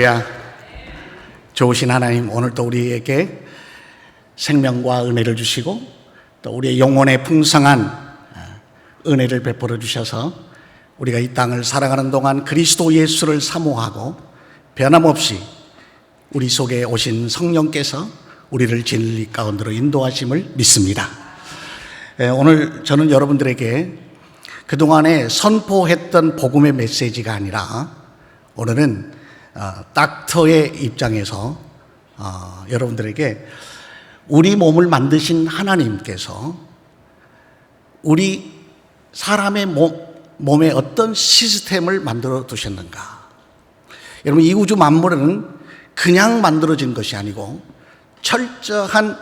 할렐루야. 좋으신 하나님, 오늘도 우리에게 생명과 은혜를 주시고 또 우리의 영혼에 풍성한 은혜를 베풀어 주셔서 우리가 이 땅을 살아가는 동안 그리스도 예수를 사모하고 변함없이 우리 속에 오신 성령께서 우리를 진리 가운데로 인도하심을 믿습니다. 오늘 저는 여러분들에게 그동안에 선포했던 복음의 메시지가 아니라 오늘은 닥터의 입장에서 여러분들에게 우리 몸을 만드신 하나님께서 우리 사람의 몸에 어떤 시스템을 만들어 두셨는가. 여러분, 이 우주 만물은 그냥 만들어진 것이 아니고 철저한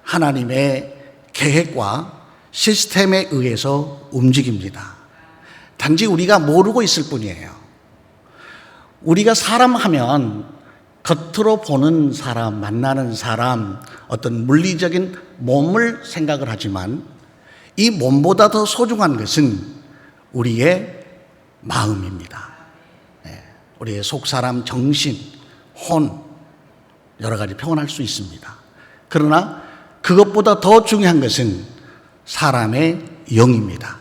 하나님의 계획과 시스템에 의해서 움직입니다. 단지 우리가 모르고 있을 뿐이에요. 우리가 사람 하면 겉으로 보는 사람, 만나는 사람, 어떤 물리적인 몸을 생각을 하지만 이 몸보다 더 소중한 것은 우리의 마음입니다. 우리의 속사람, 정신, 혼, 여러 가지 표현할 수 있습니다. 그러나 그것보다 더 중요한 것은 사람의 영입니다.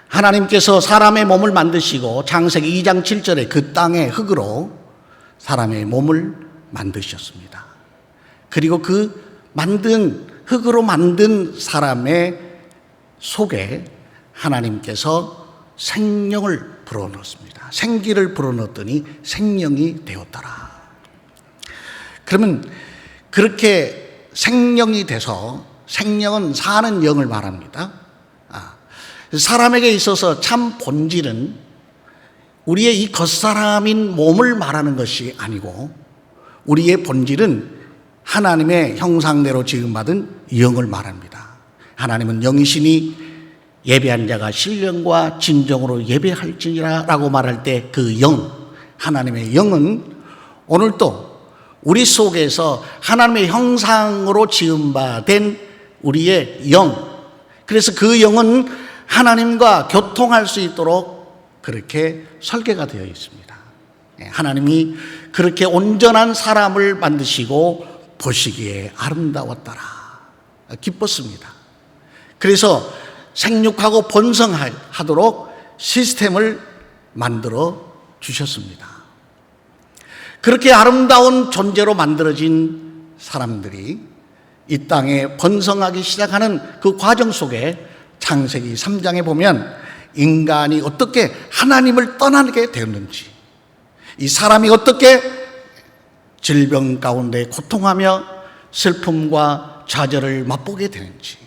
하나님께서 사람의 몸을 만드시고 창세기 2장 7절에 그 땅의 흙으로 사람의 몸을 만드셨습니다. 그리고 그 흙으로 만든 사람의 속에 하나님께서 생명을 불어넣었습니다. 생기를 불어넣었더니 생명이 되었더라. 그러면 그렇게 생명이 돼서, 생명은 사는 영을 말합니다. 사람에게 있어서 참 본질은 우리의 이 겉사람인 몸을 말하는 것이 아니고 우리의 본질은 하나님의 형상대로 지음받은 영을 말합니다. 하나님은 영이시니 예배한 자가 신령과 진정으로 예배할지니라 라고 말할 때 그 영, 하나님의 영은 오늘도 우리 속에서 하나님의 형상으로 지음받은 우리의 영, 그래서 그 영은 하나님과 교통할 수 있도록 그렇게 설계가 되어 있습니다. 하나님이 그렇게 온전한 사람을 만드시고 보시기에 아름다웠더라, 기뻤습니다. 그래서 생육하고 번성하도록 시스템을 만들어 주셨습니다. 그렇게 아름다운 존재로 만들어진 사람들이 이 땅에 번성하기 시작하는 그 과정 속에 창세기 3장에 보면 인간이 어떻게 하나님을 떠나게 되었는지, 이 사람이 어떻게 질병 가운데 고통하며 슬픔과 좌절을 맛보게 되는지,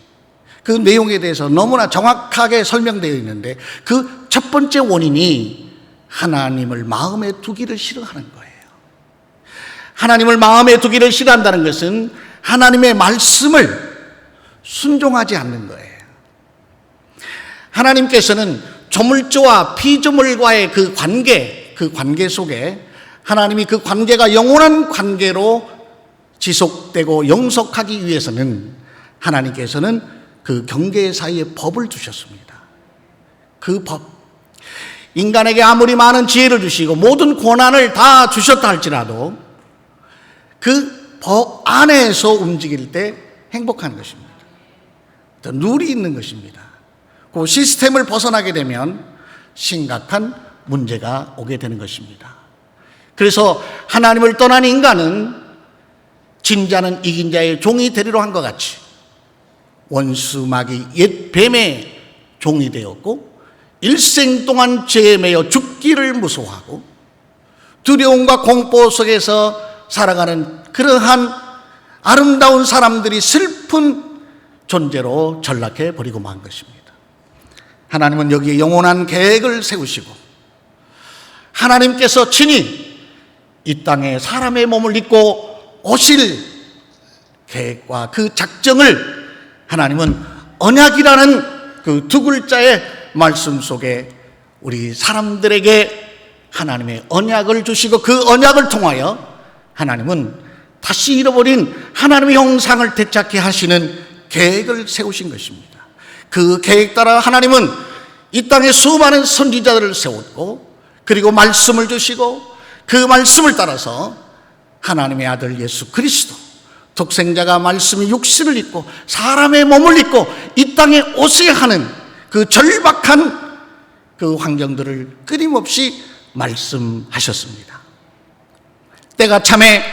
그 내용에 대해서 너무나 정확하게 설명되어 있는데 그 첫 번째 원인이 하나님을 마음에 두기를 싫어하는 거예요. 하나님을 마음에 두기를 싫어한다는 것은 하나님의 말씀을 순종하지 않는 거예요. 하나님께서는 조물주와 피조물과의 그 관계 속에 하나님이 그 관계가 영원한 관계로 지속되고 영속하기 위해서는 하나님께서는 그 경계 사이에 법을 두셨습니다. 그 법, 인간에게 아무리 많은 지혜를 주시고 모든 권한을 다 주셨다 할지라도 그 법 안에서 움직일 때 행복한 것입니다. 룰이 있는 것입니다. 그 시스템을 벗어나게 되면 심각한 문제가 오게 되는 것입니다. 그래서 하나님을 떠난 인간은 진자는 이긴 자의 종이 되리로 한 것 같이 원수막이 옛 뱀의 종이 되었고 일생 동안 죄에 매여 죽기를 무서워하고 두려움과 공포 속에서 살아가는 그러한 아름다운 사람들이 슬픈 존재로 전락해 버리고 만 것입니다. 하나님은 여기에 영원한 계획을 세우시고 하나님께서 친히 이 땅에 사람의 몸을 입고 오실 계획과 그 작정을 하나님은 언약이라는 그 두 글자의 말씀 속에 우리 사람들에게 하나님의 언약을 주시고 그 언약을 통하여 하나님은 다시 잃어버린 하나님의 형상을 되찾게 하시는 계획을 세우신 것입니다. 그 계획 따라 하나님은 이 땅에 수많은 선지자들을 세웠고 그리고 말씀을 주시고 그 말씀을 따라서 하나님의 아들 예수 그리스도 독생자가 말씀이 육신을 입고 사람의 몸을 입고 이 땅에 오셔야 하는 그 절박한 그 환경들을 끊임없이 말씀하셨습니다. 때가 참에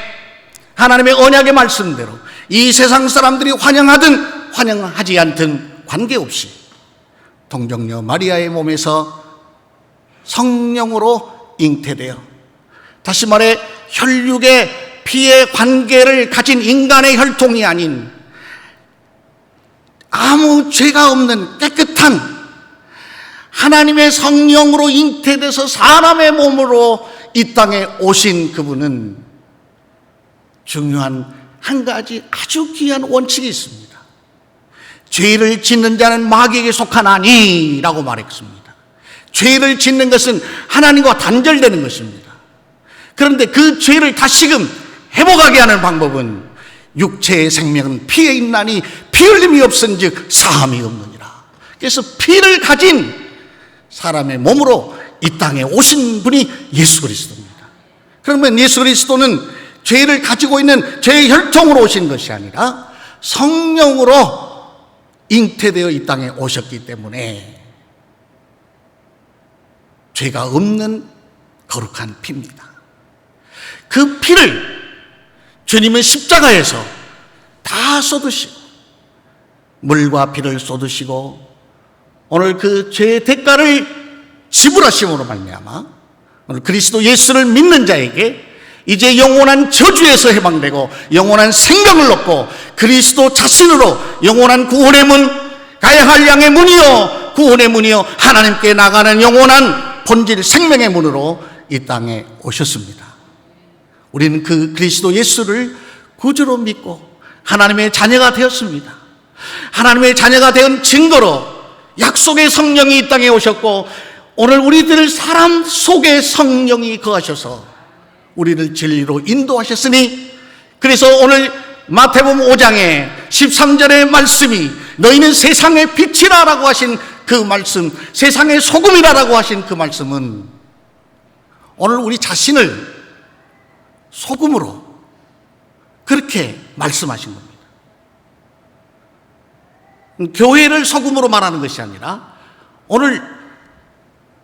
하나님의 언약의 말씀대로 이 세상 사람들이 환영하든 환영하지 않든 관계없이 동정녀 마리아의 몸에서 성령으로 잉태되어, 다시 말해 혈육의 피의 관계를 가진 인간의 혈통이 아닌 아무 죄가 없는 깨끗한 하나님의 성령으로 잉태돼서 사람의 몸으로 이 땅에 오신 그분은 중요한 한 가지 아주 귀한 원칙이 있습니다. 죄를 짓는 자는 마귀에게 속하나니라고 말했습니다. 죄를 짓는 것은 하나님과 단절되는 것입니다. 그런데 그 죄를 다시금 회복하게 하는 방법은 육체의 생명은 피에 있나니 피 흘림이 없은즉 사함이 없느니라. 그래서 피를 가진 사람의 몸으로 이 땅에 오신 분이 예수 그리스도입니다. 그러면 예수 그리스도는 죄를 가지고 있는 죄의 혈통으로 오신 것이 아니라 성령으로 잉태되어 이 땅에 오셨기 때문에 죄가 없는 거룩한 피입니다. 그 피를 주님은 십자가에서 다 쏟으시고 물과 피를 쏟으시고 오늘 그 죄의 대가를 지불하심으로 말미암아 오늘 그리스도 예수를 믿는 자에게 이제 영원한 저주에서 해방되고 영원한 생명을 얻고 그리스도 자신으로 영원한 구원의 문, 가야 할 양의 문이요 구원의 문이요 하나님께 나가는 영원한 본질 생명의 문으로 이 땅에 오셨습니다. 우리는 그 그리스도 예수를 구주로 믿고 하나님의 자녀가 되었습니다. 하나님의 자녀가 된 증거로 약속의 성령이 이 땅에 오셨고 오늘 우리들 사람 속에 성령이 거하셔서 우리를 진리로 인도하셨으니, 그래서 오늘 마태복음 5장에 13절의 말씀이 너희는 세상의 빛이라라고 하신 그 말씀, 세상의 소금이라라고 하신 그 말씀은 오늘 우리 자신을 소금으로 그렇게 말씀하신 겁니다. 교회를 소금으로 말하는 것이 아니라 오늘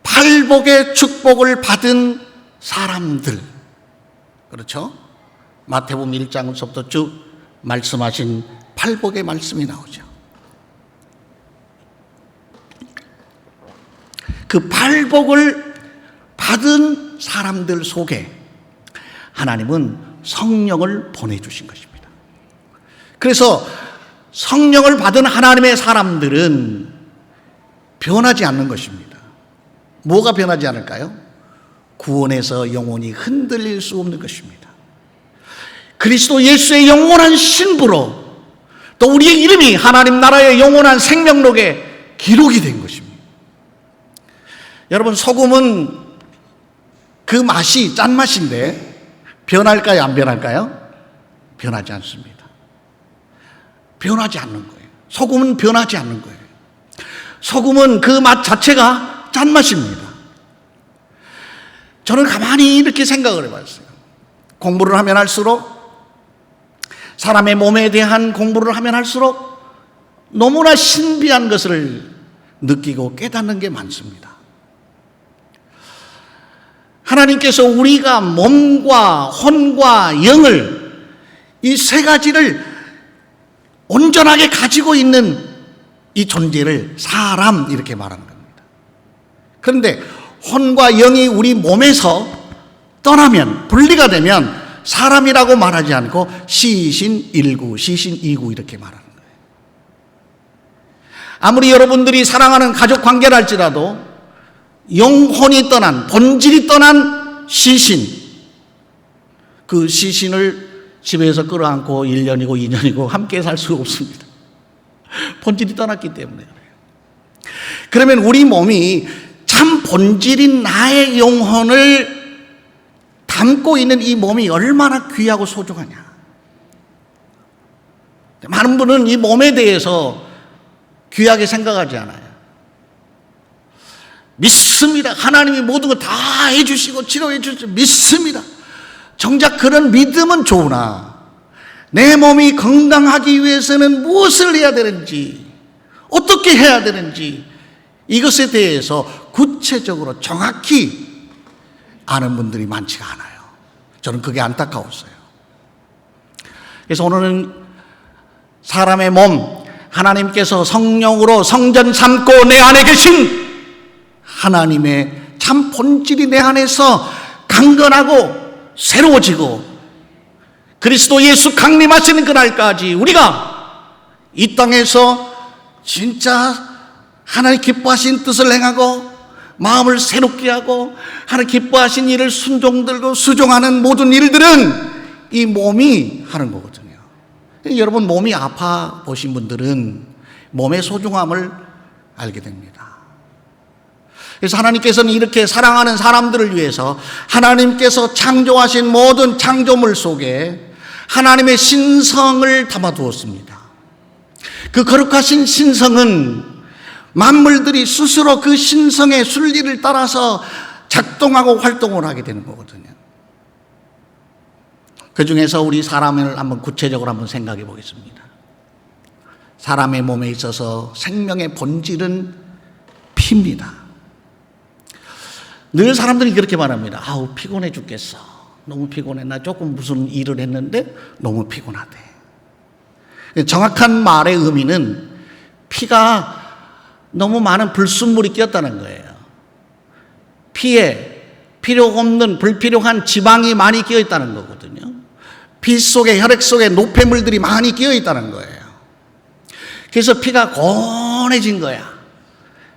팔복의 축복을 받은 사람들, 그렇죠? 마태복음 1장부터 쭉 말씀하신 팔복의 말씀이 나오죠. 그 팔복을 받은 사람들 속에 하나님은 성령을 보내주신 것입니다. 그래서 성령을 받은 하나님의 사람들은 변하지 않는 것입니다. 뭐가 변하지 않을까요? 구원에서 영원히 흔들릴 수 없는 것입니다. 그리스도 예수의 영원한 신부로 또 우리의 이름이 하나님 나라의 영원한 생명록에 기록이 된 것입니다. 여러분, 소금은 그 맛이 짠맛인데 변할까요? 안 변할까요? 변하지 않습니다. 변하지 않는 거예요. 소금은 변하지 않는 거예요. 소금은 그 맛 자체가 짠맛입니다. 저는 가만히 이렇게 생각을 해봤어요. 공부를 하면 할수록, 사람의 몸에 대한 공부를 하면 할수록 너무나 신비한 것을 느끼고 깨닫는 게 많습니다. 하나님께서 우리가 몸과 혼과 영을, 이 세 가지를 온전하게 가지고 있는 이 존재를 사람 이렇게 말하는 겁니다. 그런데 혼과 영이 우리 몸에서 떠나면, 분리가 되면 사람이라고 말하지 않고 시신 1구, 시신 2구 이렇게 말하는 거예요. 아무리 여러분들이 사랑하는 가족 관계를 할지라도 영혼이 떠난, 본질이 떠난 시신, 그 시신을 집에서 끌어안고 1년이고 2년이고 함께 살 수가 없습니다. 본질이 떠났기 때문에 그래요. 그러면 우리 몸이 참 본질인 나의 영혼을 담고 있는 이 몸이 얼마나 귀하고 소중하냐. 많은 분은 이 몸에 대해서 귀하게 생각하지 않아요. 믿습니다. 하나님이 모든 걸 다 해주시고 치료해 주시고 믿습니다. 정작 그런 믿음은 좋으나 내 몸이 건강하기 위해서는 무엇을 해야 되는지, 어떻게 해야 되는지 이것에 대해서 구체적으로 정확히 아는 분들이 많지가 않아요. 저는 그게 안타까웠어요. 그래서 오늘은 사람의 몸, 하나님께서 성령으로 성전 삼고 내 안에 계신 하나님의 참 본질이 내 안에서 강건하고 새로워지고 그리스도 예수 강림하시는 그날까지 우리가 이 땅에서 진짜 하나님 기뻐하신 뜻을 행하고 마음을 새롭게 하고 하나님 기뻐하신 일을 순종들고 수종하는 모든 일들은 이 몸이 하는 거거든요. 여러분 몸이 아파 보신 분들은 몸의 소중함을 알게 됩니다. 그래서 하나님께서는 이렇게 사랑하는 사람들을 위해서 하나님께서 창조하신 모든 창조물 속에 하나님의 신성을 담아두었습니다. 그 거룩하신 신성은 만물들이 스스로 그 신성의 순리를 따라서 작동하고 활동을 하게 되는 거거든요. 그 중에서 우리 사람을 한번 구체적으로 한번 생각해 보겠습니다. 사람의 몸에 있어서 생명의 본질은 피입니다. 늘 사람들이 그렇게 말합니다. 아우 피곤해 죽겠어. 너무 피곤해. 나 조금 무슨 일을 했는데 너무 피곤하대. 정확한 말의 의미는 피가 너무 많은 불순물이 끼었다는 거예요. 피에 필요 없는 불필요한 지방이 많이 끼어 있다는 거거든요. 피 속에 혈액 속에 노폐물들이 많이 끼어 있다는 거예요. 그래서 피가 고운해진 거야.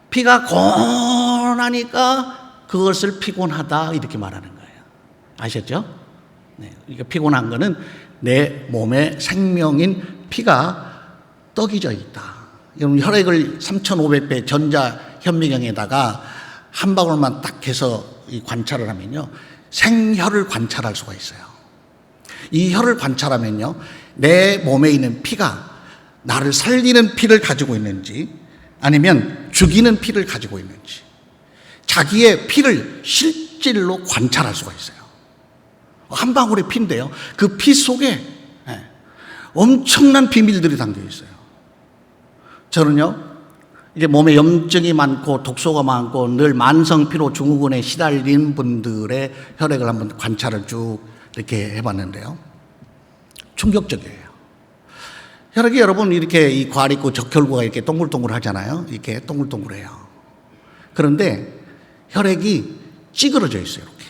피가 고운하니까 그것을 피곤하다 이렇게 말하는 거예요. 아셨죠? 네, 이거 피곤한 거는 내 몸의 생명인 피가 떡이 져 있다. 여러분 혈액을 3,500배 전자 현미경에다가 한 방울만 딱 해서 관찰을 하면요, 생혈을 관찰할 수가 있어요. 이 혈을 관찰하면요, 내 몸에 있는 피가 나를 살리는 피를 가지고 있는지 아니면 죽이는 피를 가지고 있는지 자기의 피를 실질로 관찰할 수가 있어요. 한 방울의 피인데요, 그 피 속에 엄청난 비밀들이 담겨 있어요. 저는요, 이제 몸에 염증이 많고 독소가 많고 늘 만성피로 증후군에 시달린 분들의 혈액을 한번 관찰을 쭉 이렇게 해봤는데요, 충격적이에요. 혈액이 여러분 이렇게 이 과립구 적혈구가 이렇게 동글동글 하잖아요. 이렇게 동글동글해요. 그런데 혈액이 찌그러져 있어요. 이렇게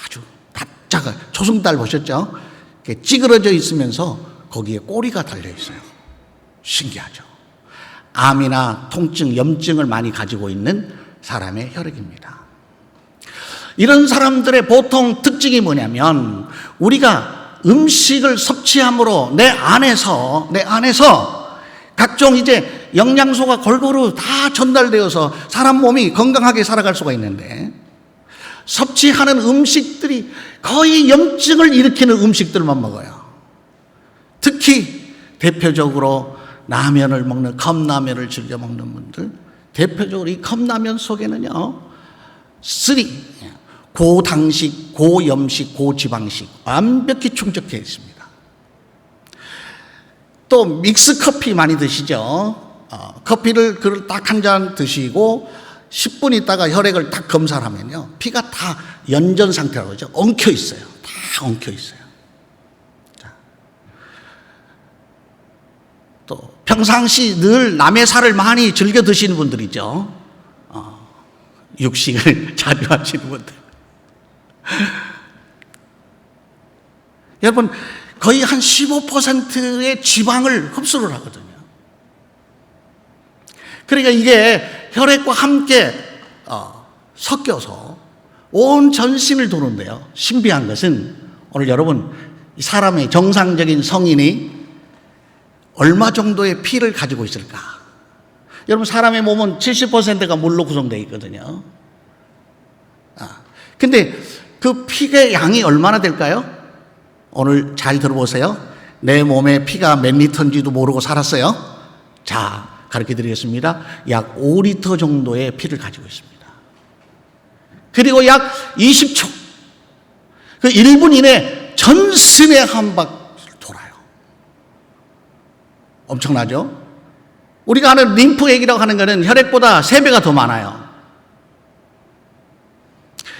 아주 납작한 초승달 보셨죠? 이렇게 찌그러져 있으면서 거기에 꼬리가 달려 있어요. 신기하죠? 암이나 통증, 염증을 많이 가지고 있는 사람의 혈액입니다. 이런 사람들의 보통 특징이 뭐냐면 우리가 음식을 섭취함으로 내 안에서 각종 이제 영양소가 골고루 다 전달되어서 사람 몸이 건강하게 살아갈 수가 있는데 섭취하는 음식들이 거의 염증을 일으키는 음식들만 먹어요. 특히 대표적으로 라면을 먹는, 컵라면을 즐겨 먹는 분들, 대표적으로 이 컵라면 속에는요, 고당식, 고염식, 고지방식 완벽히 충족해 있습니다. 또 믹스 커피 많이 드시죠? 커피를 그걸 딱 한 잔 드시고 10분 있다가 혈액을 딱 검사를 하면요, 피가 다 연전 상태라고 그러죠. 엉켜 있어요. 다 엉켜 있어요. 자. 또 평상시 늘 남의 살을 많이 즐겨 드시는 분들이죠. 육식을 자주 하시는 분들. 여러분 거의 한 15%의 지방을 흡수를 하거든요. 그러니까 이게 혈액과 함께 섞여서 온 전신을 도는데요, 신비한 것은 오늘 여러분 사람의 정상적인 성인이 얼마 정도의 피를 가지고 있을까? 여러분 사람의 몸은 70%가 물로 구성되어 있거든요. 근데 그 피의 양이 얼마나 될까요? 오늘 잘 들어보세요. 내 몸에 피가 몇 리터인지도 모르고 살았어요. 자, 가르쳐 드리겠습니다. 약 5리터 정도의 피를 가지고 있습니다. 그리고 약 20초, 그 1분 이내 전신에 한 바퀴 돌아요. 엄청나죠? 우리가 하는 림프액이라고 하는 것은 혈액보다 3배가 더 많아요.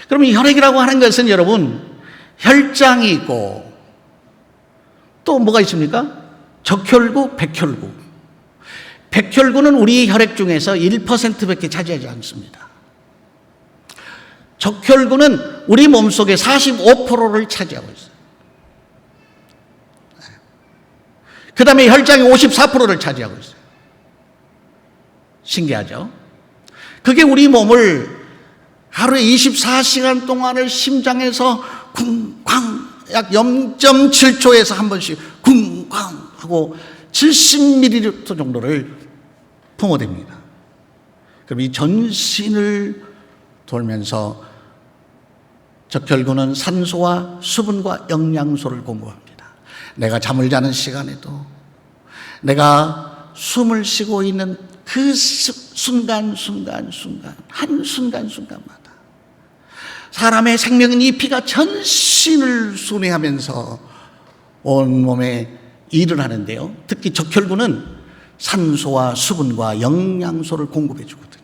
그럼 이 혈액이라고 하는 것은 여러분, 혈장이 있고 또 뭐가 있습니까? 적혈구, 백혈구. 백혈구는 우리 혈액 중에서 1%밖에 차지하지 않습니다. 적혈구는 우리 몸속의 45%를 차지하고 있어요. 그 다음에 혈장이 54%를 차지하고 있어요. 신기하죠? 그게 우리 몸을 하루에 24시간 동안을 심장에서 쿵쾅 약 0.7초에서 한 번씩 쿵쾅 하고 70ml 정도를 품어댑니다. 그럼 이 전신을 돌면서 적혈구는 산소와 수분과 영양소를 공급합니다. 내가 잠을 자는 시간에도, 내가 숨을 쉬고 있는 그 순간순간마다 사람의 생명인 이 피가 전신을 순회하면서 온몸에 일을 하는데요. 특히 적혈구는 산소와 수분과 영양소를 공급해 주거든요.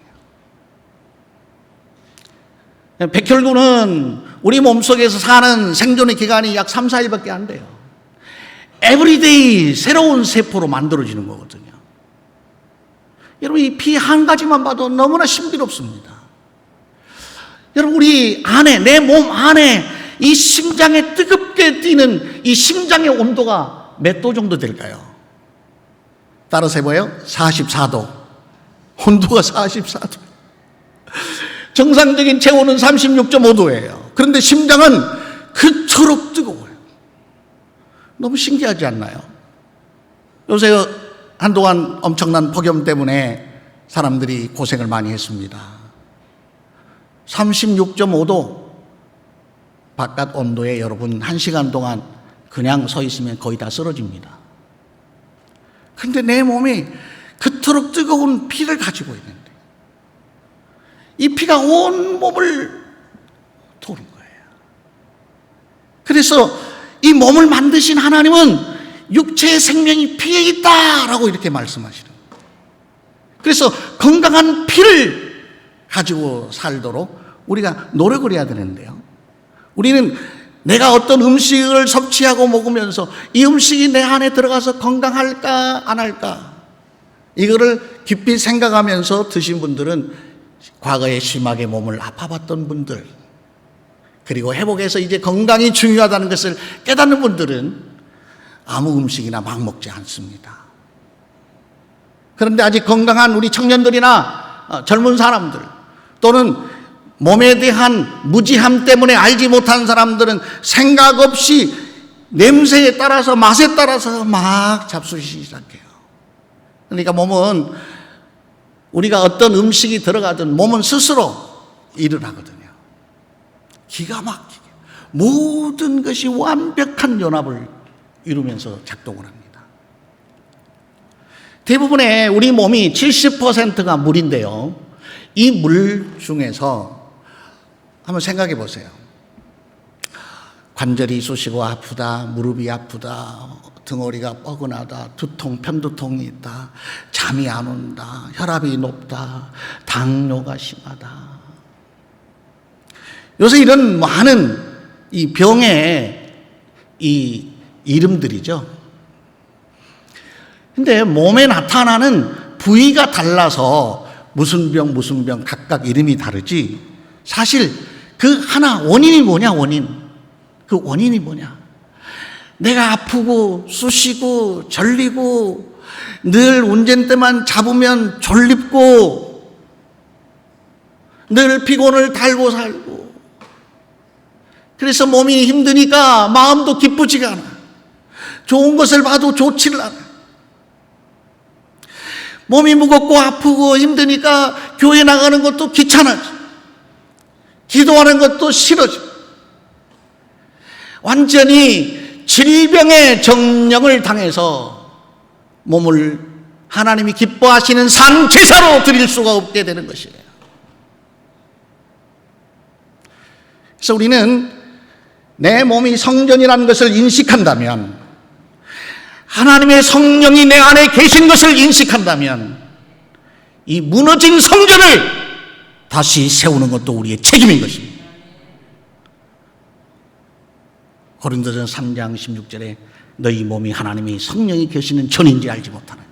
백혈구는 우리 몸속에서 사는 생존의 기간이 약 3, 4일밖에 안 돼요. 에브리데이 새로운 세포로 만들어지는 거거든요. 여러분, 이 피 한 가지만 봐도 너무나 신비롭습니다. 여러분, 우리 안에, 내 몸 안에 이 심장에 뜨겁게 뛰는 이 심장의 온도가 몇 도 정도 될까요? 따라서 해봐요. 44도. 온도가 44도. 정상적인 체온은 36.5도예요. 그런데 심장은 그토록 뜨거워요. 너무 신기하지 않나요? 요새 한동안 엄청난 폭염 때문에 사람들이 고생을 많이 했습니다. 36.5도 바깥 온도에 여러분 1시간 동안 그냥 서 있으면 거의 다 쓰러집니다. 근데 내 몸이 그토록 뜨거운 피를 가지고 있는데 이 피가 온 몸을 도는 거예요. 그래서 이 몸을 만드신 하나님은 육체의 생명이 피에 있다라고 이렇게 말씀하시는 거예요. 그래서 건강한 피를 가지고 살도록 우리가 노력을 해야 되는데요. 우리는 내가 어떤 음식을 섭취하고 먹으면서 이 음식이 내 안에 들어가서 건강할까 안 할까, 이거를 깊이 생각하면서 드신 분들은 과거에 심하게 몸을 아파봤던 분들, 그리고 회복해서 이제 건강이 중요하다는 것을 깨닫는 분들은 아무 음식이나 막 먹지 않습니다. 그런데 아직 건강한 우리 청년들이나 젊은 사람들, 또는 몸에 대한 무지함 때문에 알지 못한 사람들은 생각 없이 냄새에 따라서, 맛에 따라서 막 잡수시기 시작해요. 그러니까 몸은, 우리가 어떤 음식이 들어가든 몸은 스스로 일을 하거든요. 기가 막히게 모든 것이 완벽한 연합을 이루면서 작동을 합니다. 대부분의 우리 몸이 70%가 물인데요. 이 물 중에서 한번 생각해 보세요. 관절이 쑤시고 아프다, 무릎이 아프다, 등허리가 뻐근하다, 두통, 편두통이 있다, 잠이 안 온다, 혈압이 높다, 당뇨가 심하다. 요새 이런 많은 이 병의 이 이름들이죠. 근데 몸에 나타나는 부위가 달라서 무슨 병 각각 이름이 다르지, 사실 그 하나 원인이 뭐냐, 그 원인이 뭐냐. 내가 아프고 쑤시고 절리고 늘 운전대만 잡으면 졸립고 늘 피곤을 달고 살고, 그래서 몸이 힘드니까 마음도 기쁘지가 않아. 좋은 것을 봐도 좋지를 않아. 몸이 무겁고 아프고 힘드니까 교회 나가는 것도 귀찮아져. 기도하는 것도 싫어져. 완전히 질병의 정령을 당해서 몸을 하나님이 기뻐하시는 산 제사로 드릴 수가 없게 되는 것이에요. 그래서 우리는 내 몸이 성전이라는 것을 인식한다면, 하나님의 성령이 내 안에 계신 것을 인식한다면, 이 무너진 성전을 다시 세우는 것도 우리의 책임인 것입니다. 고린도전 3장 16절에 너희 몸이 하나님의 성령이 계시는 전인지 알지 못하느냐.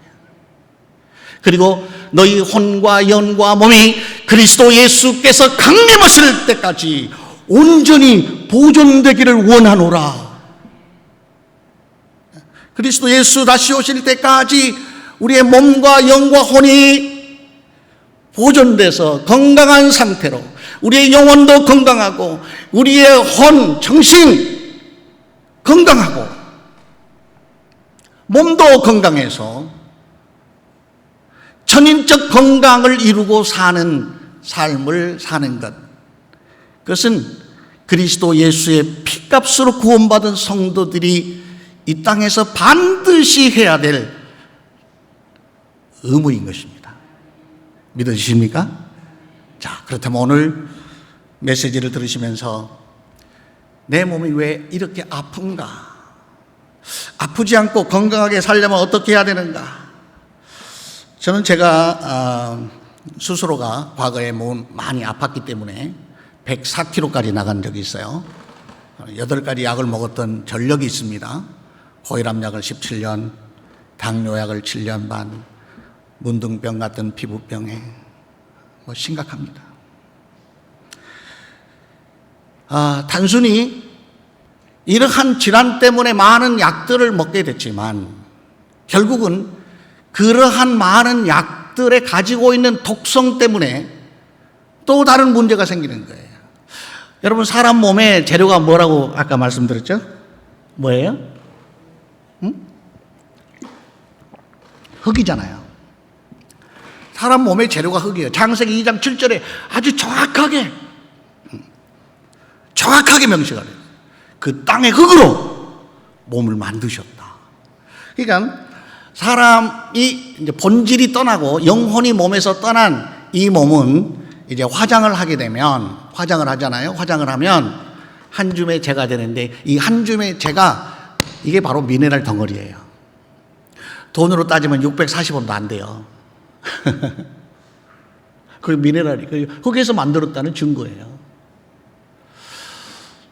그리고 너희 혼과 영과 몸이 그리스도 예수께서 강림하실 때까지 온전히 보존되기를 원하노라. 그리스도 예수 다시 오실 때까지 우리의 몸과 영과 혼이 보존돼서 건강한 상태로, 우리의 영혼도 건강하고 우리의 혼, 정신 건강하고 몸도 건강해서 천인적 건강을 이루고 사는 삶을 사는 것, 그것은 그리스도 예수의 피값으로 구원받은 성도들이 이 땅에서 반드시 해야 될 의무인 것입니다. 믿어지십니까? 자, 그렇다면 오늘 메시지를 들으시면서 내 몸이 왜 이렇게 아픈가? 아프지 않고 건강하게 살려면 어떻게 해야 되는가? 저는 제가 스스로가 과거에 많이 아팠기 때문에 104kg까지 나간 적이 있어요. 8가지 약을 먹었던 전력이 있습니다. 고혈압약을 17년, 당뇨약을 7년 반, 문둥병 같은 피부병에 심각합니다. 단순히 이러한 질환 때문에 많은 약들을 먹게 됐지만 결국은 그러한 많은 약들에 가지고 있는 독성 때문에 또 다른 문제가 생기는 거예요. 여러분, 사람 몸의 재료가 뭐라고 아까 말씀드렸죠? 뭐예요? 흙이잖아요. 사람 몸의 재료가 흙이에요. 창세기 2장 7절에 아주 정확하게 명시가 돼요. 그 땅의 흙으로 몸을 만드셨다. 그러니까 사람이 이제 본질이 떠나고 영혼이 몸에서 떠난 이 몸은 이제 화장을 하게 되면, 화장을 하잖아요. 화장을 하면 한 줌의 재가 되는데, 이 한 줌의 재가 이게 바로 미네랄 덩어리예요. 돈으로 따지면 640원도 안 돼요. 그 미네랄이 흙에서 만들었다는 증거예요.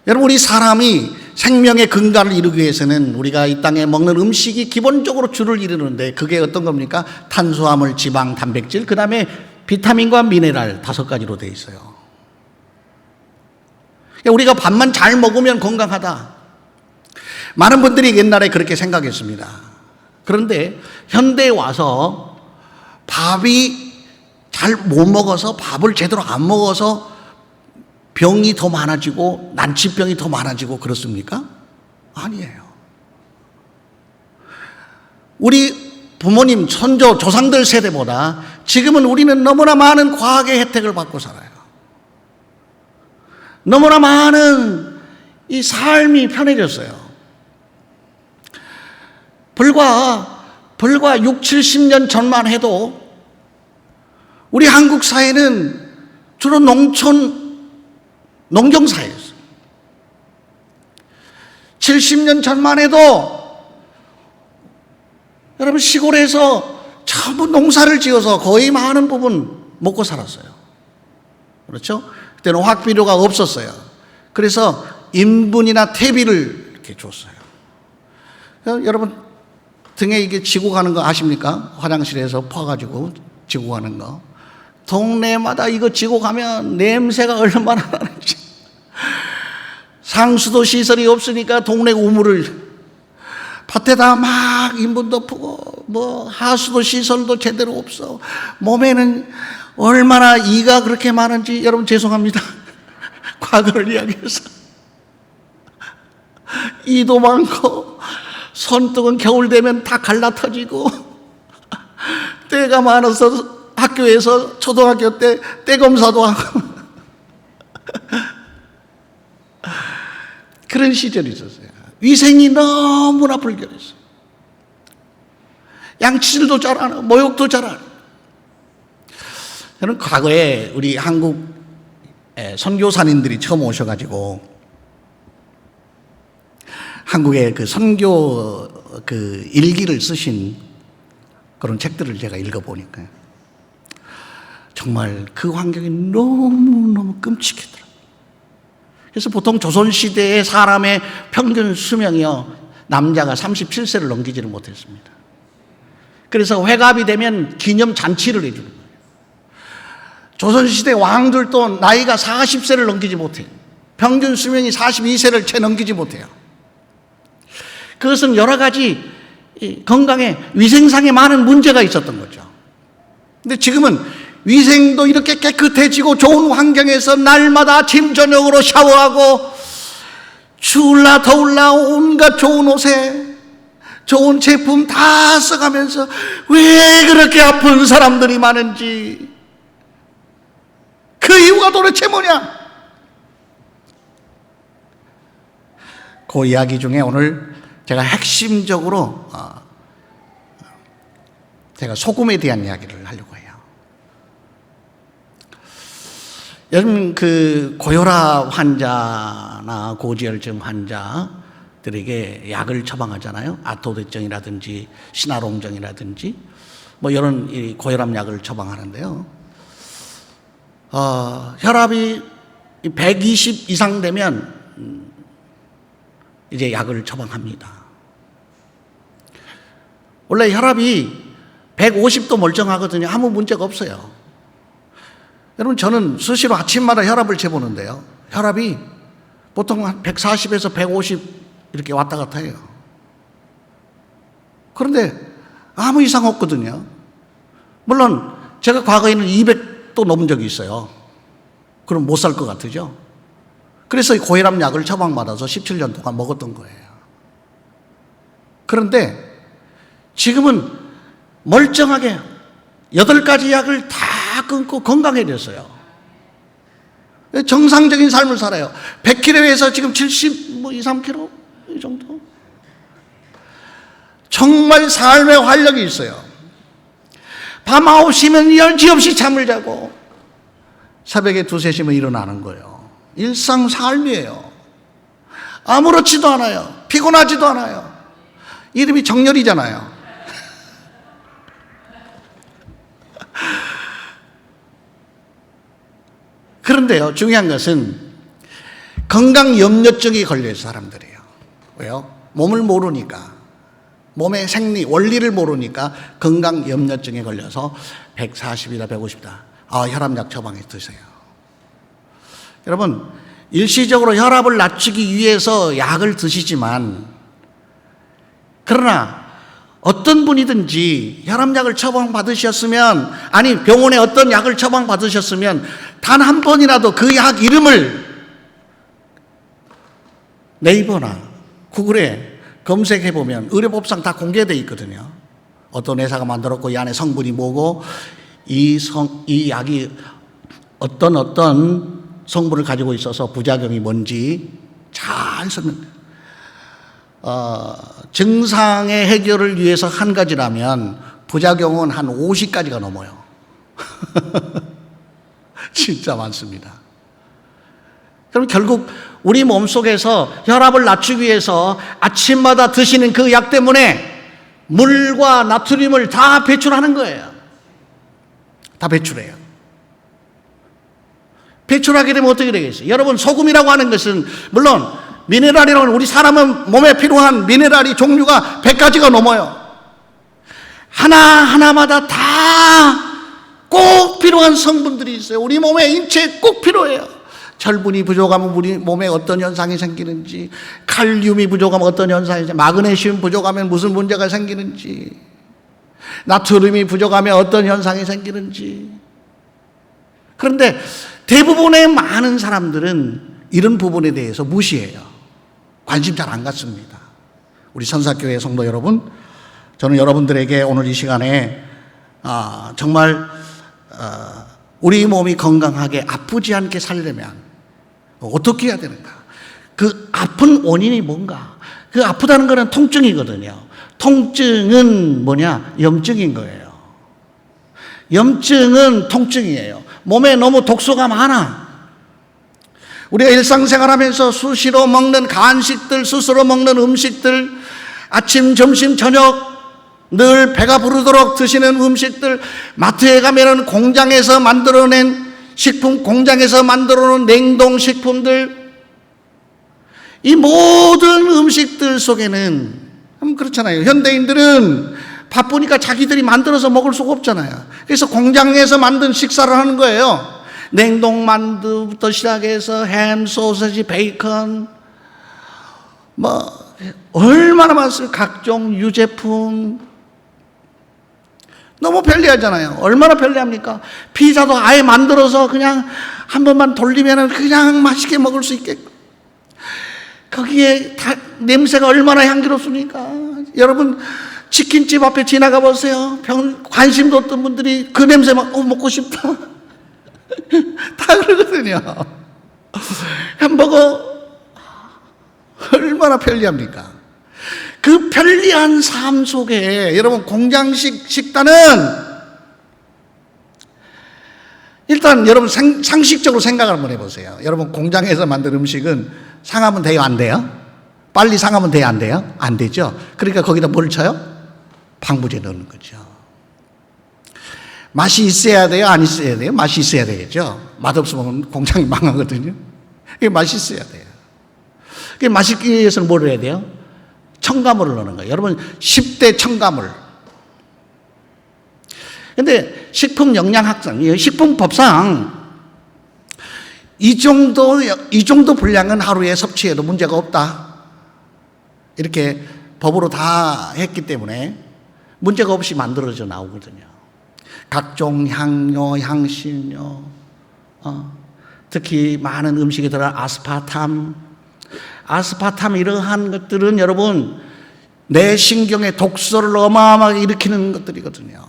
여러분, 우리 사람이 생명의 근간을 이루기 위해서는 우리가 이 땅에 먹는 음식이 기본적으로 주를 이루는데, 그게 어떤 겁니까? 탄수화물, 지방, 단백질, 그 다음에 비타민과 미네랄 5가지로 되어 있어요. 우리가 밥만 잘 먹으면 건강하다. 많은 분들이 옛날에 그렇게 생각했습니다. 그런데 현대에 와서 밥이 잘 못 먹어서, 밥을 제대로 안 먹어서 병이 더 많아지고 난치병이 더 많아지고 그렇습니까? 아니에요. 우리 부모님, 선조, 조상들 세대보다 지금은 우리는 너무나 많은 과학의 혜택을 받고 살아요. 너무나 많은 이 삶이 편해졌어요. 불과 6, 70년 전만 해도 우리 한국 사회는 주로 농경사회였어요. 70년 전만 해도 여러분, 시골에서 전부 농사를 지어서 거의 많은 부분 먹고 살았어요. 그렇죠? 그때는 화학비료가 없었어요. 그래서 인분이나 퇴비를 이렇게 줬어요. 여러분, 등에 이게 지고 가는 거 아십니까? 화장실에서 퍼가지고 지고 가는 거. 동네마다 이거 지고 가면 냄새가 얼마나 나는지. 상수도 시설이 없으니까 동네 우물을 밭에다 막 인분 덮고, 하수도 시설도 제대로 없어. 몸에는 얼마나 이가 그렇게 많은지, 여러분 죄송합니다. 과거를 이야기해서. 이도 많고, 손등은 겨울 되면 다 갈라터지고, 때가 많아서 학교에서 초등학교 때 때검사도 하고 그런 시절이 있었어요. 위생이 너무나 불결했어요. 양치질도 잘 안 하고 목욕도 잘 안 하고. 저는 과거에 우리 한국 선교사님들이 처음 오셔가지고 한국의 그 선교 그 일기를 쓰신 그런 책들을 제가 읽어보니까 정말 그 환경이 너무너무 끔찍하더라고요. 그래서 보통 조선시대의 사람의 평균 수명이요, 남자가 37세를 넘기지를 못했습니다. 그래서 회갑이 되면 기념 잔치를 해주는 거예요. 조선시대 왕들도 나이가 40세를 넘기지 못해요. 평균 수명이 42세를 채 넘기지 못해요. 그것은 여러 가지 건강에, 위생상에 많은 문제가 있었던 거죠. 근데 지금은 위생도 이렇게 깨끗해지고 좋은 환경에서 날마다 아침 저녁으로 샤워하고 추울라 더울라 온갖 좋은 옷에 좋은 제품 다 써가면서 왜 그렇게 아픈 사람들이 많은지, 그 이유가 도대체 뭐냐? 그 이야기 중에 오늘 제가 핵심적으로 제가 소금에 대한 이야기를 하려고 해요. 요즘 그 고혈압 환자나 고지혈증 환자들에게 약을 처방하잖아요. 아토대증이라든지 신화롱정이라든지 뭐 이런 이 고혈압 약을 처방하는데요. 혈압이 120 이상 되면 이제 약을 처방합니다. 원래 혈압이 150도 멀쩡하거든요. 아무 문제가 없어요. 여러분, 저는 수시로 아침마다 혈압을 재보는데요, 혈압이 보통 한 140에서 150 이렇게 왔다 갔다 해요. 그런데 아무 이상 없거든요. 물론 제가 과거에는 200도 넘은 적이 있어요. 그럼 못 살 것 같으죠. 그래서 고혈압 약을 처방받아서 17년 동안 먹었던 거예요. 그런데 지금은 멀쩡하게 8가지 약을 다 끊고 건강해졌어요. 정상적인 삶을 살아요. 100kg에서 지금 70, 2, 3kg 이 정도. 정말 삶의 활력이 있어요. 밤 9시면 여지없이 잠을 자고 새벽에 2, 3시면 일어나는 거예요. 일상 삶이에요. 아무렇지도 않아요. 피곤하지도 않아요. 이름이 정렬이잖아요. 그런데요, 중요한 것은 건강염려증이 걸려있는 사람들이에요. 왜요? 몸을 모르니까, 몸의 생리, 원리를 모르니까 건강염려증에 걸려서 140이다 150이다. 혈압약 처방해 드세요. 여러분, 일시적으로 혈압을 낮추기 위해서 약을 드시지만, 그러나 어떤 분이든지 혈압약을 처방받으셨으면, 아니 병원에 어떤 약을 처방받으셨으면 단 한 번이라도 그 약 이름을 네이버나 구글에 검색해보면 의료법상 다 공개되어 있거든요. 어떤 회사가 만들었고 이 안에 성분이 뭐고 이 약이 어떤 성분을 가지고 있어서 부작용이 뭔지 잘 설명돼요. 증상의 해결을 위해서 한 가지라면 부작용은 한 50가지가 넘어요. 진짜 많습니다. 그럼 결국 우리 몸속에서 혈압을 낮추기 위해서 아침마다 드시는 그 약 때문에 물과 나트륨을 다 배출하는 거예요. 다 배출해요. 배출하게 되면 어떻게 되겠어요? 여러분, 소금이라고 하는 것은 물론 미네랄이라고, 우리 사람은 몸에 필요한 미네랄이 종류가 100가지가 넘어요. 하나하나마다 다 꼭 필요한 성분들이 있어요. 우리 몸에 인체에 꼭 필요해요. 철분이 부족하면 우리 몸에 어떤 현상이 생기는지, 칼륨이 부족하면 어떤 현상이 생기는지, 마그네슘 부족하면 무슨 문제가 생기는지, 나트륨이 부족하면 어떤 현상이 생기는지. 그런데 대부분의 많은 사람들은 이런 부분에 대해서 무시해요. 관심 잘 안 갖습니다. 우리 선사교회 성도 여러분, 저는 여러분들에게 오늘 이 시간에 정말 우리 몸이 건강하게 아프지 않게 살려면 어떻게 해야 되는가? 그 아픈 원인이 뭔가? 그 아프다는 것은 통증이거든요. 통증은 뭐냐? 염증인 거예요. 염증은 통증이에요. 몸에 너무 독소가 많아. 우리가 일상생활하면서 수시로 먹는 간식들, 스스로 먹는 음식들, 아침, 점심, 저녁 늘 배가 부르도록 드시는 음식들, 마트에 가면은 공장에서 만들어낸 식품, 공장에서 만들어놓은 냉동식품들, 이 모든 음식들 속에는 그렇잖아요. 현대인들은 바쁘니까 자기들이 만들어서 먹을 수가 없잖아요. 그래서 공장에서 만든 식사를 하는 거예요. 냉동만두부터 시작해서 햄, 소세지, 베이컨, 얼마나 많습니까? 각종 유제품. 너무 편리하잖아요. 얼마나 편리합니까? 피자도 아예 만들어서 그냥 한 번만 돌리면 그냥 맛있게 먹을 수 있게끔. 거기에 냄새가 얼마나 향기롭습니까? 여러분, 치킨집 앞에 지나가 보세요. 관심도 없던 분들이 그 냄새만, 먹고 싶다. 다 그러거든요. 햄버거, 얼마나 편리합니까? 그 편리한 삶 속에 여러분, 공장식 식단은 일단 여러분 상식적으로 생각을 한번 해보세요. 여러분, 공장에서 만든 음식은 상하면 돼요, 안 돼요? 빨리 상하면 돼요, 안 돼요? 안 되죠. 그러니까 거기다 뭘 쳐요? 방부제 넣는 거죠. 맛이 있어야 돼요, 안 있어야 돼요? 맛이 있어야 되겠죠. 맛없으면 공장이 망하거든요. 이게 맛이 있어야 돼요. 그게 맛있기 위해서는 뭘 해야 돼요? 첨가물을 넣는 거예요. 여러분, 10대 첨가물. 근데 식품 영양학상, 식품법상 이 정도 분량은 하루에 섭취해도 문제가 없다. 이렇게 법으로 다 했기 때문에 문제가 없이 만들어져 나오거든요. 각종 향료, 향신료, 특히 많은 음식에 들어간 아스파탐, 이러한 것들은 여러분 내 신경에 독소를 어마어마하게 일으키는 것들이거든요.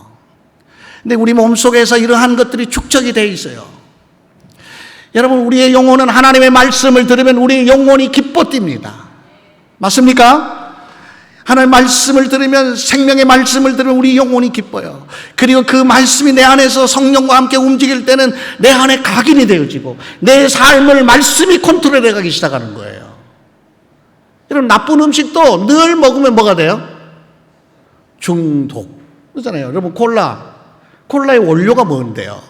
근데 우리 몸속에서 이러한 것들이 축적이 되어 있어요. 여러분, 우리의 영혼은 하나님의 말씀을 들으면 우리의 영혼이 기뻐 뜁니다. 맞습니까? 하나님의 말씀을 들으면, 생명의 말씀을 들으면 우리 영혼이 기뻐요. 그리고 그 말씀이 내 안에서 성령과 함께 움직일 때는 내 안에 각인이 되어지고 내 삶을 말씀이 컨트롤해 가기 시작하는 거예요. 여러분, 나쁜 음식도 늘 먹으면 뭐가 돼요? 중독. 그렇잖아요. 여러분, 콜라의 원료가 뭔데요?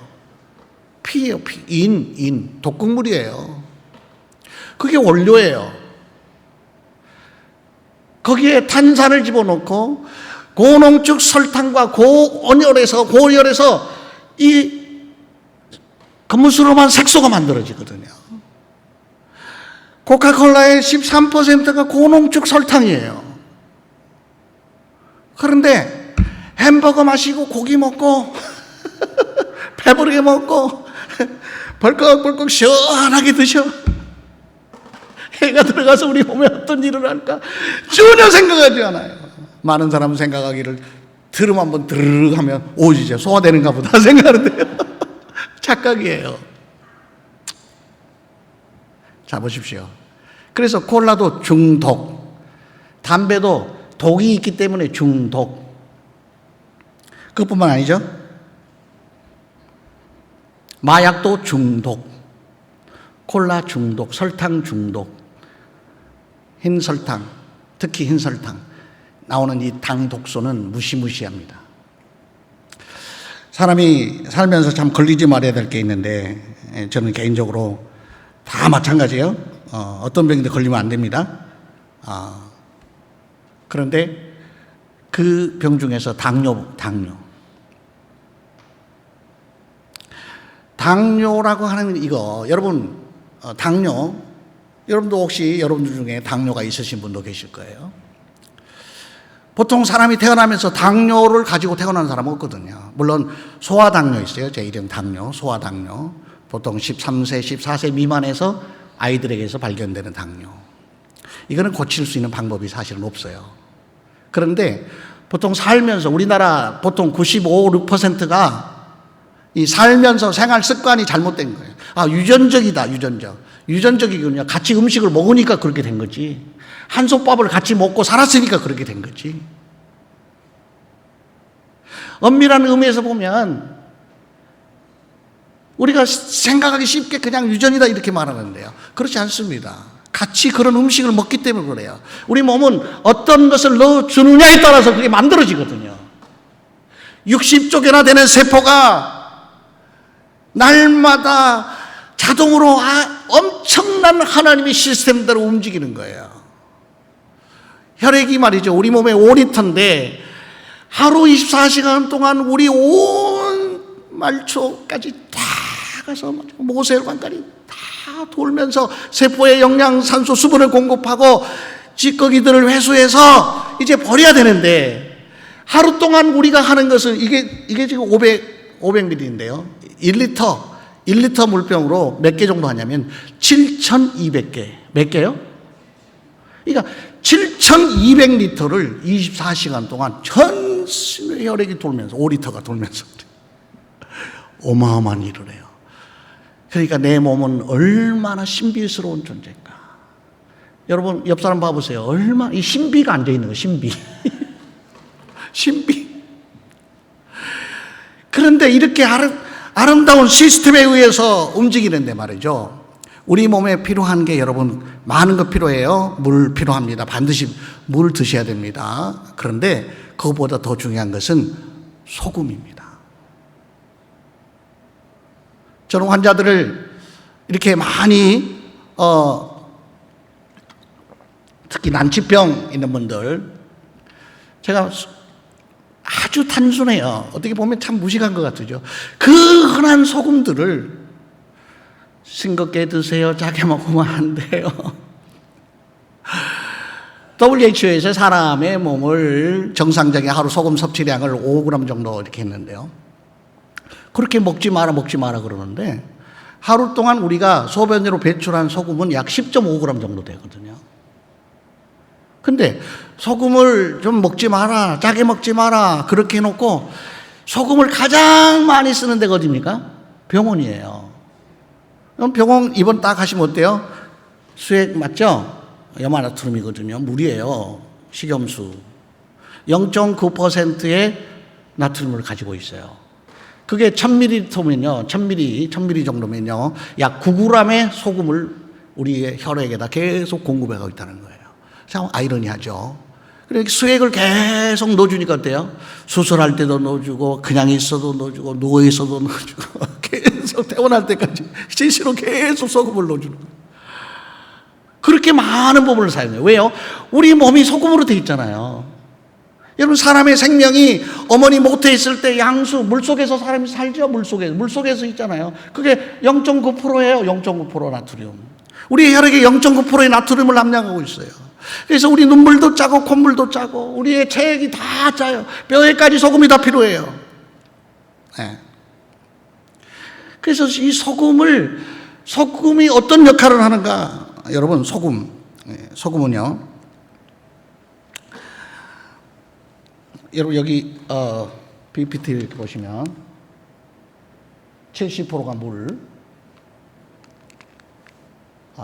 피예요, 피. 인. 독극물이에요. 그게 원료예요. 거기에 탄산을 집어넣고 고농축 설탕과 고열에서 이 거무스름한 색소가 만들어지거든요. 코카콜라의 13%가 고농축 설탕이에요. 그런데 햄버거 마시고 고기 먹고 배부르게 먹고 벌컥벌컥 시원하게 드셔. 해가 들어가서 우리 몸에 어떤 일을 할까 전혀 생각하지 않아요. 많은 사람은 생각하기를 들음 한번 드르륵 하면 이제 소화되는가 보다 생각하는데요. 착각이에요. 자, 보십시오. 그래서 콜라도 중독, 담배도 독이 있기 때문에 중독. 그것뿐만 아니죠. 마약도 중독, 콜라 중독, 설탕 중독, 흰설탕, 특히 흰설탕 나오는 이 당 독소는 무시무시합니다. 사람이 살면서 참 걸리지 말아야 될 게 있는데, 저는 개인적으로 다 마찬가지예요. 어떤 병인데 걸리면 안 됩니다. 그런데 그 병 중에서 당뇨라고 하는 이거, 여러분, 여러분도 혹시 여러분들 중에 당뇨가 있으신 분도 계실 거예요. 보통 사람이 태어나면서 당뇨를 가지고 태어나는 사람은 없거든요. 물론 소아당뇨 있어요. 제1형 당뇨, 소아당뇨. 보통 13세, 14세 미만에서 아이들에게서 발견되는 당뇨. 이거는 고칠 수 있는 방법이 사실은 없어요. 그런데 보통 살면서 우리나라 보통 95, 6%가 이 살면서 생활 습관이 잘못된 거예요. 유전적이다, 유전적이군요. 같이 음식을 먹으니까 그렇게 된 거지. 한솥밥을 같이 먹고 살았으니까 그렇게 된 거지. 엄밀한 의미에서 보면 우리가 생각하기 쉽게 그냥 유전이다 이렇게 말하는데요. 그렇지 않습니다. 같이 그런 음식을 먹기 때문에 그래요. 우리 몸은 어떤 것을 넣어주느냐에 따라서 그게 만들어지거든요. 60쪽이나 되는 세포가 날마다 자동으로 엄청난 하나님의 시스템대로 움직이는 거예요. 혈액이 말이죠. 우리 몸의 5리터인데 하루 24시간 동안 우리 온 말초까지 다 가서 모세혈관까지 다 돌면서 세포에 영양산소 수분을 공급하고 찌꺼기들을 회수해서 이제 버려야 되는데 하루 동안 우리가 하는 것은 이게 지금 500ml인데요. 1리터 물병으로 몇 개 정도 하냐면 7,200개. 몇 개요? 그러니까 7,200리터를 24시간 동안 전 혈액이 돌면서 5리터가 돌면서 어마어마한 일을 해요. 그러니까 내 몸은 얼마나 신비스러운 존재인가. 여러분 옆 사람 봐보세요. 이 신비가 앉아있는 거예요. 신비. 신비. 그런데 이렇게 아름다운 시스템에 의해서 움직이는데 말이죠. 우리 몸에 필요한 게 여러분 많은 거 필요해요. 물 필요합니다. 반드시 물 드셔야 됩니다. 그런데 그것보다 더 중요한 것은 소금입니다. 저는 환자들을 이렇게 많이 특히 난치병 있는 분들 제가 아주 단순해요. 어떻게 보면 참 무식한 것 같죠. 그 흔한 소금들을 싱겁게 드세요. 짜게 먹으면 안 돼요. WHO에서 사람의 몸을 정상적인 하루 소금 섭취량을 5g 정도 이렇게 했는데요. 그렇게 먹지 마라 그러는데 하루 동안 우리가 소변으로 배출한 소금은 약 10.5g 정도 되거든요. 근데 소금을 좀 먹지 마라, 짜게 먹지 마라 그렇게 해놓고 소금을 가장 많이 쓰는 데가 어디입니까? 병원이에요. 그럼 병원 입원 딱 하시면 어때요? 수액 맞죠? 염화나트륨이거든요. 물이에요. 식염수. 0.9%의 나트륨을 가지고 있어요. 그게 1000ml면요. 1000ml 정도면요. 약 9g의 소금을 우리의 혈액에다 계속 공급해가고 있다는 거예요. 참 아이러니하죠. 그렇게 수액을 계속 넣어주니까 어때요? 수술할 때도 넣어주고 그냥 있어도 넣어주고 누워있어도 넣어주고 계속 퇴원할 때까지 실시로 계속 소금을 넣어주는 거예요. 그렇게 많은 부분을 사용해요. 왜요? 우리 몸이 소금으로 돼 있잖아요. 여러분 사람의 생명이 어머니 모태에 있을 때 양수 물속에서 사람이 살죠. 물속에서 있잖아요. 그게 0.9%예요. 0.9% 나트륨. 우리 혈액에 0.9%의 나트륨을 함량하고 있어요. 그래서 우리 눈물도 짜고 콧물도 짜고 우리의 체액이 다 짜요. 뼈에까지 소금이 다 필요해요. 네. 그래서 이 소금이 어떤 역할을 하는가? 여러분 소금은요. 여러분 여기 PPT 이렇게 보시면 70%가 물.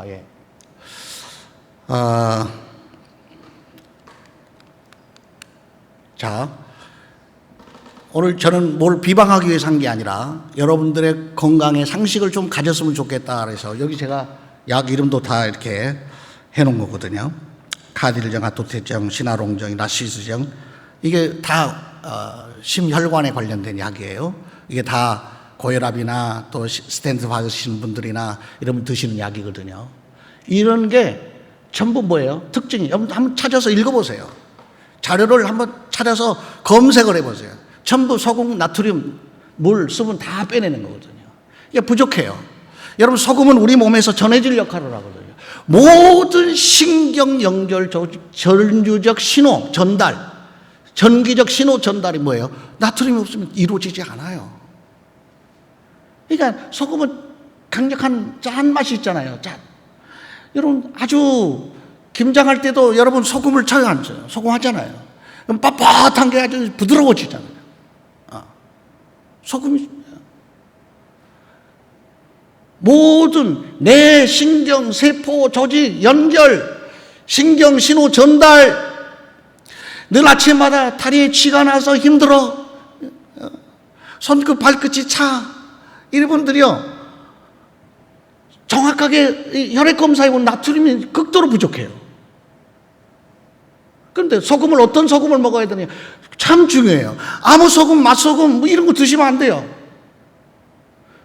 예. 자, 오늘 저는 뭘 비방하기 위해서 한 게 아니라 여러분들의 건강에 상식을 좀 가졌으면 좋겠다 그래서 여기 제가 약 이름도 다 이렇게 해놓은 거거든요. 카딜정, 아토테정, 시나롱정, 라시스정 이게 다 심혈관에 관련된 약이에요. 이게 다 고혈압이나 또 스텐트 받으시는 분들이나 이러면 드시는 약이거든요. 이런 게 전부 뭐예요? 특징이 한번 찾아서 읽어보세요. 자료를 한번 찾아서 검색을 해보세요. 전부 소금, 나트륨, 물, 수분 다 빼내는 거거든요. 이게 부족해요. 여러분 소금은 우리 몸에서 전해질 역할을 하거든요. 모든 신경 연결, 전류적 신호 전달, 전기적 신호 전달이 뭐예요? 나트륨이 없으면 이루어지지 않아요. 그러니까 소금은 강력한 짠맛이 있잖아요. 짠. 여러분 아주 김장할 때도 여러분 소금을 쳐요 안 쳐요? 소금 하잖아요. 그럼 빳빳한 게 아주 부드러워지잖아요. 소금이 모든 뇌, 신경, 세포, 조직, 연결, 신경 신호 전달 늘 아침마다 다리에 쥐가 나서 힘들어. 손끝 발끝이 차. 이분들이요, 정확하게 혈액 검사해보면 나트륨이 극도로 부족해요. 그런데 소금을, 어떤 소금을 먹어야 되냐? 참 중요해요. 아무 소금, 맛소금 뭐 이런 거 드시면 안 돼요.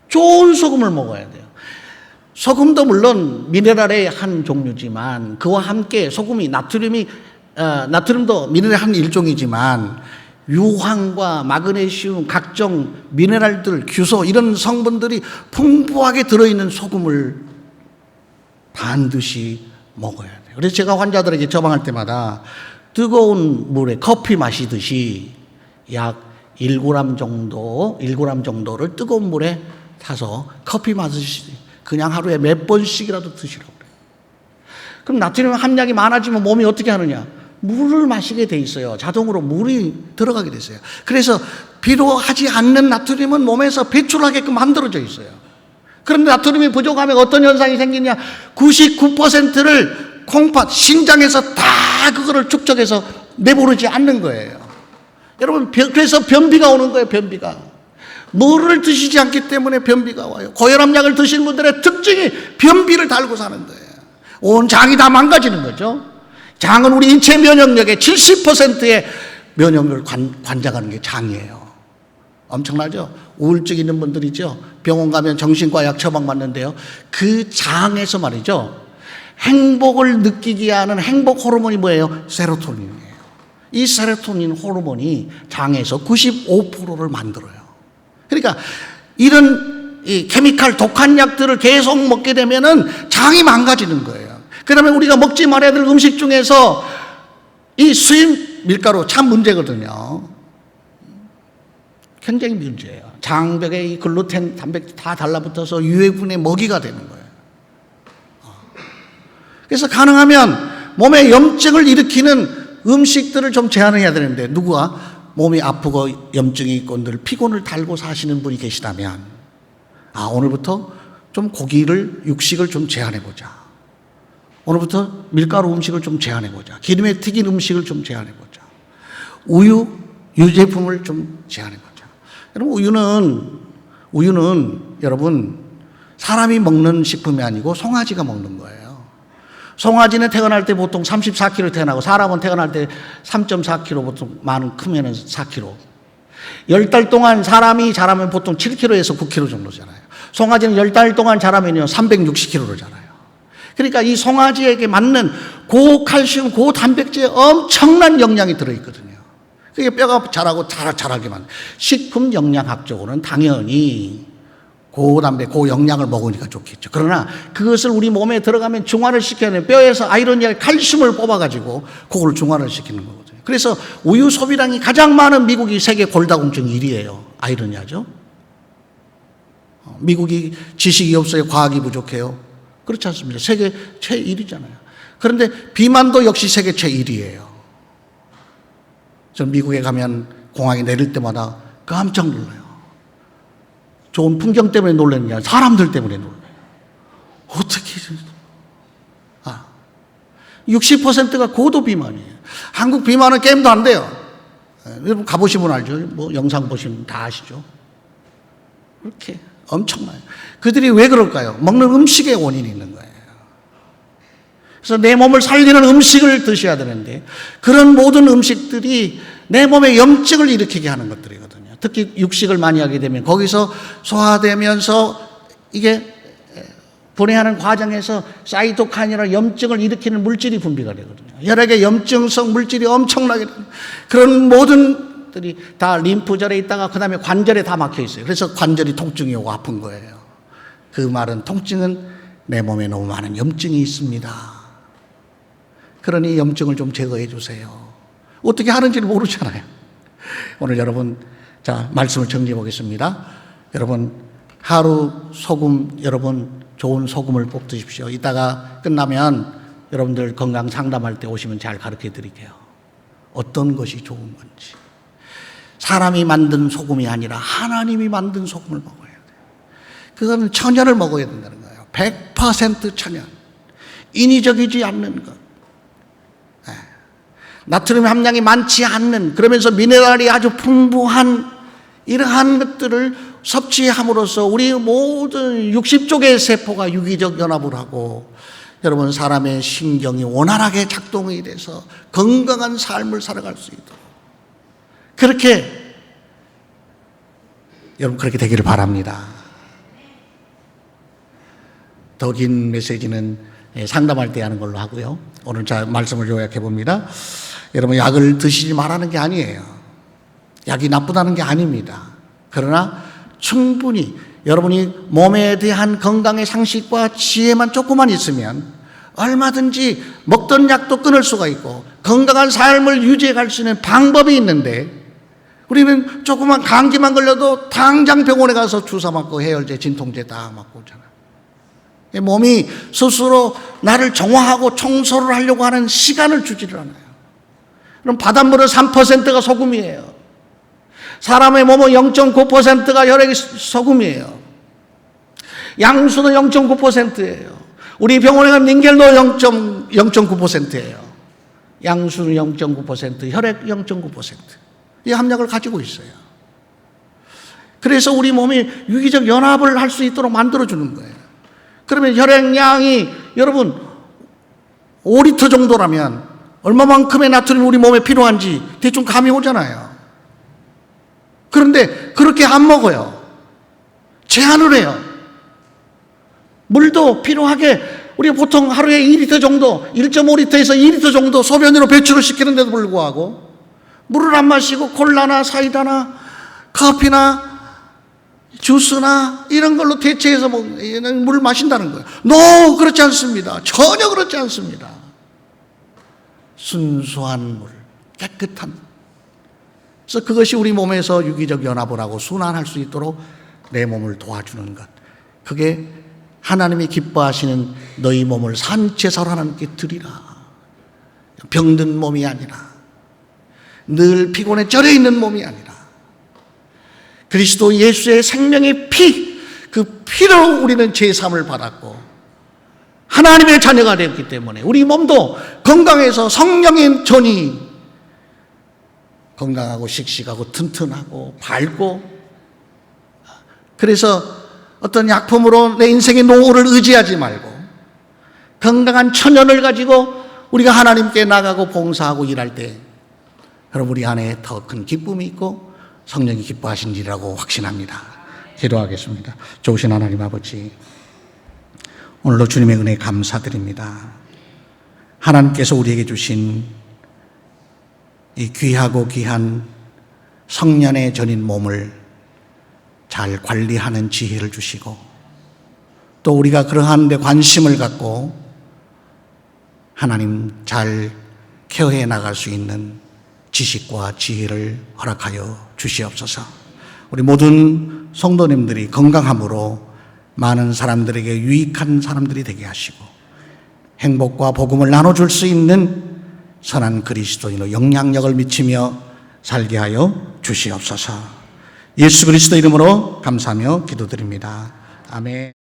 좋은 소금을 먹어야 돼요. 소금도 물론 미네랄의 한 종류지만 그와 함께 소금이 나트륨도 미네랄의 한 일종이지만 유황과 마그네슘, 각종 미네랄들, 규소 이런 성분들이 풍부하게 들어있는 소금을 반드시 먹어야 돼요. 그래서 제가 환자들에게 처방할 때마다 뜨거운 물에 커피 마시듯이 약 1g 정도를 뜨거운 물에 타서 커피 마시듯이 그냥 하루에 몇 번씩이라도 드시라고 그래요. 그럼 나트륨 함량이 많아지면 몸이 어떻게 하느냐? 물을 마시게 돼 있어요. 자동으로 물이 들어가게 돼 있어요. 그래서 필요하지 않는 나트륨은 몸에서 배출하게끔 만들어져 있어요. 그런데 나트륨이 부족하면 어떤 현상이 생기냐? 99%를 신장에서 다 그거를 축적해서 내보내지 않는 거예요. 여러분, 그래서 변비가 오는 거예요. 변비가. 물을 드시지 않기 때문에 변비가 와요. 고혈압약을 드시는 분들의 특징이 변비를 달고 사는 거예요. 온 장이 다 망가지는 거죠. 장은 우리 인체 면역력의 70%의 면역력을 관장하는 게 장이에요. 엄청나죠? 우울증 있는 분들이죠. 병원 가면 정신과 약 처방받는데요. 그 장에서 말이죠. 행복을 느끼게 하는 행복 호르몬이 뭐예요? 세로토닌이에요. 이 세로토닌 호르몬이 장에서 95%를 만들어요. 그러니까 이런 이 케미칼 독한 약들을 계속 먹게 되면은 장이 망가지는 거예요. 그러면 우리가 먹지 말아야 될 음식 중에서 이 수입 밀가루 참 문제거든요. 굉장히 문제예요. 장벽에 이 글루텐, 단백질 다 달라붙어서 유해군의 먹이가 되는 거예요. 그래서 가능하면 몸에 염증을 일으키는 음식들을 좀 제한해야 되는데, 누구가 몸이 아프고 염증이 있고 늘 피곤을 달고 사시는 분이 계시다면, 오늘부터 좀 고기를, 육식을 좀 제한해보자. 오늘부터 밀가루 음식을 좀 제한해보자. 기름에 튀긴 음식을 좀 제한해보자. 유제품을 좀 제한해보자. 여러분, 우유는 여러분, 사람이 먹는 식품이 아니고 송아지가 먹는 거예요. 송아지는 태어날 때 보통 34kg 태어나고, 사람은 태어날 때 3.4kg, 보통 크면은 4kg. 10달 동안 사람이 자라면 보통 7kg에서 9kg 정도잖아요. 송아지는 10달 동안 자라면요 360kg를 자라요. 그러니까 이 송아지에게 맞는 고칼슘, 고단백질에 엄청난 영양이 들어있거든요. 그게 뼈가 자라고 자라게 만든. 식품 영양학적으로는 당연히 고단백, 고영양을 먹으니까 좋겠죠. 그러나 그것을 우리 몸에 들어가면 중화를 시켜야 돼요. 뼈에서 아이러니아 칼슘을 뽑아가지고 그걸 중화를 시키는 거거든요. 그래서 우유 소비량이 가장 많은 미국이 세계 골다공증 1위예요. 아이러니아죠. 미국이 지식이 없어요. 과학이 부족해요. 그렇지 않습니다. 세계 최1위잖아요. 그런데 비만도 역시 세계 최1위예요. 저는 미국에 가면 공항에 내릴 때마다 깜짝 놀라요. 좋은 풍경 때문에 놀라는 게 아니라 사람들 때문에 놀라요. 어떻게 60%가 고도 비만이에요. 한국 비만은 게임도 안 돼요. 여러분 가보시면 알죠. 뭐 영상 보시면 다 아시죠. 그렇게 엄청나요. 그들이 왜 그럴까요? 먹는 음식에 원인이 있는 거예요. 그래서 내 몸을 살리는 음식을 드셔야 되는데, 그런 모든 음식들이 내 몸에 염증을 일으키게 하는 것들이거든요. 특히 육식을 많이 하게 되면 거기서 소화되면서 이게 분해하는 과정에서 사이토카인이나 염증을 일으키는 물질이 분비가 되거든요. 혈액에 염증성 물질이 엄청나게, 그런 모든 들이 다 림프절에 있다가 그 다음에 관절에 다 막혀 있어요. 그래서 관절이 통증이 오고 아픈 거예요. 그 말은 통증은 내 몸에 너무 많은 염증이 있습니다. 그러니 염증을 좀 제거해 주세요. 어떻게 하는지를 모르잖아요. 오늘 여러분, 자, 말씀을 정리해 보겠습니다. 여러분, 하루 소금, 여러분 좋은 소금을 꼭 드십시오. 이따가 끝나면 여러분들 건강 상담할 때 오시면 잘 가르쳐 드릴게요. 어떤 것이 좋은 건지. 사람이 만든 소금이 아니라 하나님이 만든 소금을 먹어야 돼요. 그거는 천연을 먹어야 된다는 거예요. 100% 천연. 인위적이지 않는 것. 나트륨 함량이 많지 않는, 그러면서 미네랄이 아주 풍부한 이러한 것들을 섭취함으로써 우리 모든 60쪽의 세포가 유기적 연합을 하고 여러분 사람의 신경이 원활하게 작동이 돼서 건강한 삶을 살아갈 수 있도록 그렇게 여러분 그렇게 되기를 바랍니다. 더 긴 메시지는 상담할 때 하는 걸로 하고요. 오늘 말씀을 요약해 봅니다. 여러분 약을 드시지 말라는 게 아니에요. 약이 나쁘다는 게 아닙니다. 그러나 충분히 여러분이 몸에 대한 건강의 상식과 지혜만 조금만 있으면 얼마든지 먹던 약도 끊을 수가 있고 건강한 삶을 유지해 갈 수 있는 방법이 있는데 우리는 조그만 감기만 걸려도 당장 병원에 가서 주사 맞고 해열제, 진통제 딱 맞고 오잖아요. 몸이 스스로 나를 정화하고 청소를 하려고 하는 시간을 주지를 않아요. 그럼 바닷물은 3%가 소금이에요. 사람의 몸은 0.9%가 혈액이 소금이에요. 양수는 0.9%예요. 우리 병원에 가면 닌겔도 0.9%예요. 양수는 0.9%, 혈액 0.9%. 이 함량을 가지고 있어요. 그래서 우리 몸이 유기적 연합을 할 수 있도록 만들어주는 거예요. 그러면 혈액량이 여러분 5리터 정도라면 얼마만큼의 나트륨이 우리 몸에 필요한지 대충 감이 오잖아요. 그런데 그렇게 안 먹어요. 제한을 해요. 물도 필요하게 우리가 보통 하루에 2리터 정도, 1.5리터에서 2리터 정도 소변으로 배출을 시키는데도 불구하고 물을 안 마시고 콜라나 사이다나 커피나 주스나 이런 걸로 대체해서 물을 마신다는 거예요. No, 그렇지 않습니다. 전혀 그렇지 않습니다. 순수한 물, 깨끗한 물. 그래서 그것이 우리 몸에서 유기적 연합을 하고 순환할 수 있도록 내 몸을 도와주는 것. 그게 하나님이 기뻐하시는 너희 몸을 산제사로 하나님께 드리라. 병든 몸이 아니라 늘 피곤에 쩔어 있는 몸이 아니라 그리스도 예수의 생명의 피, 그 피로 우리는 제삼을 받았고 하나님의 자녀가 되었기 때문에 우리 몸도 건강해서 성령의 전이 건강하고 씩씩하고 튼튼하고 밝고 그래서 어떤 약품으로 내 인생의 노후를 의지하지 말고 건강한 천연을 가지고 우리가 하나님께 나가고 봉사하고 일할 때 여러분 우리 안에 더 큰 기쁨이 있고 성령이 기뻐하신지라고 확신합니다. 기도하겠습니다. 좋으신 하나님 아버지, 오늘도 주님의 은혜에 감사드립니다. 하나님께서 우리에게 주신 이 귀하고 귀한 성년의 전인 몸을 잘 관리하는 지혜를 주시고 또 우리가 그러한 데 관심을 갖고 하나님 잘 케어해 나갈 수 있는 지식과 지혜를 허락하여 주시옵소서. 우리 모든 성도님들이 건강함으로 많은 사람들에게 유익한 사람들이 되게 하시고 행복과 복음을 나눠줄 수 있는 선한 그리스도인으로 영향력을 미치며 살게 하여 주시옵소서. 예수 그리스도 이름으로 감사하며 기도드립니다. 아멘.